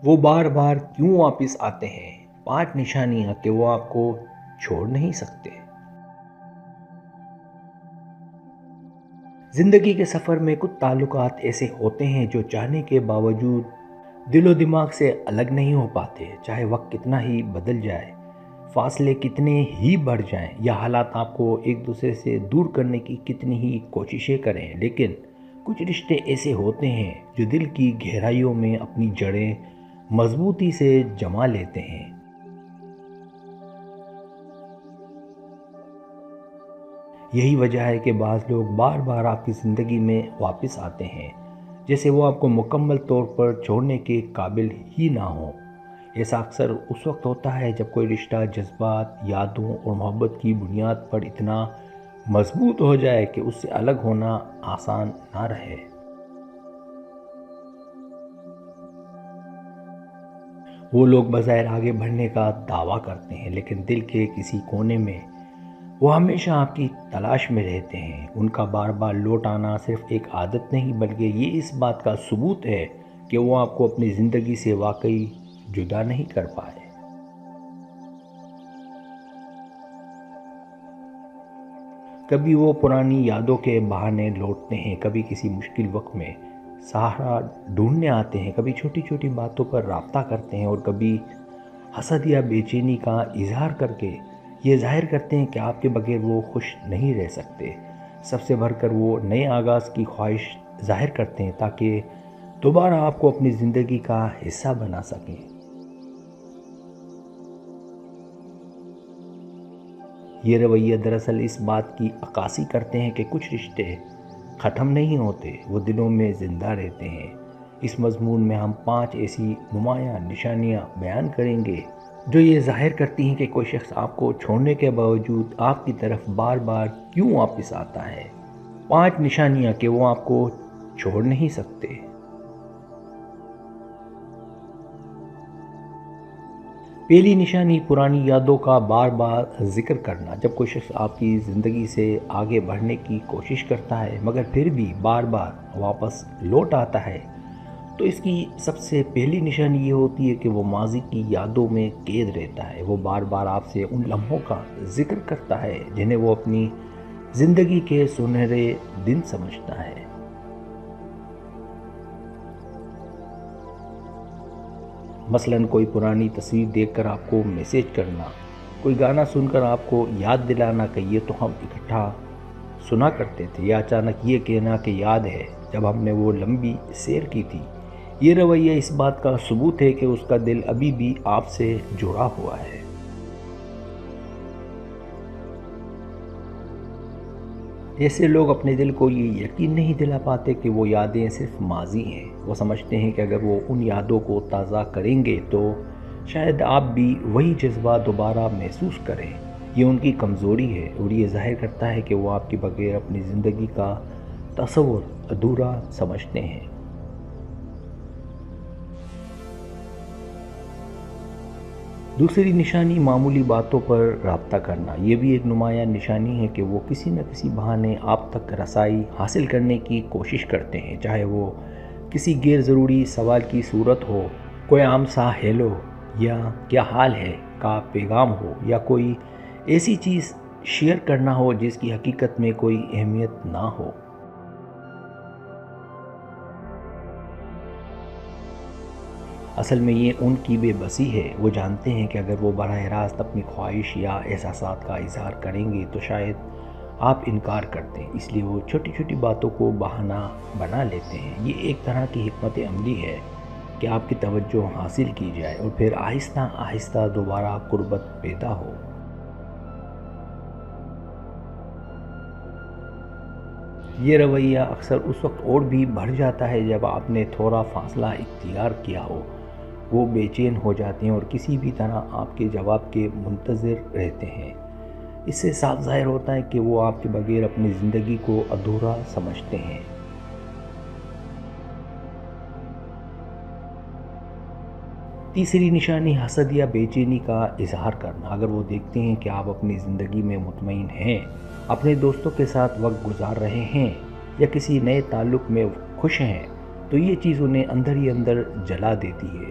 وہ بار بار کیوں واپس آتے ہیں؟ 5 نشانیاں کہ وہ آپ کو چھوڑ نہیں سکتے۔ زندگی کے سفر میں کچھ تعلقات ایسے ہوتے ہیں جو چاہنے کے باوجود دل و دماغ سے الگ نہیں ہو پاتے، چاہے وقت کتنا ہی بدل جائے، فاصلے کتنے ہی بڑھ جائیں یا حالات آپ کو ایک دوسرے سے دور کرنے کی کتنی ہی کوششیں کریں، لیکن کچھ رشتے ایسے ہوتے ہیں جو دل کی گہرائیوں میں اپنی جڑیں مضبوطی سے جما لیتے ہیں۔ یہی وجہ ہے کہ بعض لوگ بار بار آپ کی زندگی میں واپس آتے ہیں، جیسے وہ آپ کو مکمل طور پر چھوڑنے کے قابل ہی نہ ہوں۔ ایسا اکثر اس وقت ہوتا ہے جب کوئی رشتہ جذبات، یادوں اور محبت کی بنیاد پر اتنا مضبوط ہو جائے کہ اس سے الگ ہونا آسان نہ رہے۔ وہ لوگ بظاہر آگے بڑھنے کا دعویٰ کرتے ہیں، لیکن دل کے کسی کونے میں وہ ہمیشہ آپ کی تلاش میں رہتے ہیں۔ ان کا بار بار لوٹ آنا صرف ایک عادت نہیں بلکہ یہ اس بات کا ثبوت ہے کہ وہ آپ کو اپنی زندگی سے واقعی جدا نہیں کر پائے۔ کبھی وہ پرانی یادوں کے بہانے لوٹتے ہیں، کبھی کسی مشکل وقت میں سہارا ڈھونڈنے آتے ہیں، کبھی چھوٹی چھوٹی باتوں پر رابطہ کرتے ہیں اور کبھی حسد یا بے چینی کا اظہار کر کے یہ ظاہر کرتے ہیں کہ آپ کے بغیر وہ خوش نہیں رہ سکتے۔ سب سے بڑھ کر وہ نئے آغاز کی خواہش ظاہر کرتے ہیں تاکہ دوبارہ آپ کو اپنی زندگی کا حصہ بنا سکیں۔ یہ رویہ دراصل اس بات کی عکاسی کرتے ہیں کہ کچھ رشتے ختم نہیں ہوتے، وہ دلوں میں زندہ رہتے ہیں۔ اس مضمون میں ہم 5 ایسی نمایاں نشانیاں بیان کریں گے جو یہ ظاہر کرتی ہیں کہ کوئی شخص آپ کو چھوڑنے کے باوجود آپ کی طرف بار بار کیوں واپس آتا ہے۔ 5 نشانیاں کہ وہ آپ کو چھوڑ نہیں سکتے۔ پہلی نشانی پرانی یادوں کا بار بار ذکر کرنا۔ جب کوئی شخص آپ کی زندگی سے آگے بڑھنے کی کوشش کرتا ہے مگر پھر بھی بار بار واپس لوٹ آتا ہے تو اس کی سب سے پہلی نشانی یہ ہوتی ہے کہ وہ ماضی کی یادوں میں قید رہتا ہے۔ وہ بار بار آپ سے ان لمحوں کا ذکر کرتا ہے جنہیں وہ اپنی زندگی کے سنہرے دن سمجھتا ہے۔ مثلاً کوئی پرانی تصویر دیکھ کر آپ کو میسیج کرنا، کوئی گانا سن کر آپ کو یاد دلانا کہ یہ تو ہم اکٹھا سنا کرتے تھے، یا اچانک یہ کہنا کہ یاد ہے جب ہم نے وہ لمبی سیر کی تھی۔ یہ رویہ اس بات کا ثبوت ہے کہ اس کا دل ابھی بھی آپ سے جڑا ہوا ہے۔ ایسے لوگ اپنے دل کو یہ یقین نہیں دلا پاتے کہ وہ یادیں صرف ماضی ہیں۔ وہ سمجھتے ہیں کہ اگر وہ ان یادوں کو تازہ کریں گے تو شاید آپ بھی وہی جذبہ دوبارہ محسوس کریں۔ یہ ان کی کمزوری ہے اور یہ ظاہر کرتا ہے کہ وہ آپ کے بغیر اپنی زندگی کا تصور ادھورا سمجھتے ہیں۔ دوسری نشانی معمولی باتوں پر رابطہ کرنا۔ یہ بھی ایک نمایاں نشانی ہے کہ وہ کسی نہ کسی بہانے آپ تک رسائی حاصل کرنے کی کوشش کرتے ہیں، چاہے وہ کسی غیر ضروری سوال کی صورت ہو، کوئی عام سا ہیلو یا کیا حال ہے کا پیغام ہو، یا کوئی ایسی چیز شیئر کرنا ہو جس کی حقیقت میں کوئی اہمیت نہ ہو۔ اصل میں یہ ان کی بے بسی ہے۔ وہ جانتے ہیں کہ اگر وہ براہ راست اپنی خواہش یا احساسات کا اظہار کریں گے تو شاید آپ انکار کر دیں، اس لیے وہ چھوٹی چھوٹی باتوں کو بہانہ بنا لیتے ہیں۔ یہ ایک طرح کی حکمت عملی ہے کہ آپ کی توجہ حاصل کی جائے اور پھر آہستہ آہستہ دوبارہ قربت پیدا ہو۔ یہ رویہ اکثر اس وقت اور بھی بڑھ جاتا ہے جب آپ نے تھوڑا فاصلہ اختیار کیا ہو۔ وہ بے چین ہو جاتے ہیں اور کسی بھی طرح آپ کے جواب کے منتظر رہتے ہیں۔ اس سے صاف ظاہر ہوتا ہے کہ وہ آپ کے بغیر اپنی زندگی کو ادھورا سمجھتے ہیں۔ تیسری نشانی حسد یا بے چینی کا اظہار کرنا۔ اگر وہ دیکھتے ہیں کہ آپ اپنی زندگی میں مطمئن ہیں، اپنے دوستوں کے ساتھ وقت گزار رہے ہیں یا کسی نئے تعلق میں خوش ہیں تو یہ چیز انہیں اندر ہی اندر جلا دیتی ہے۔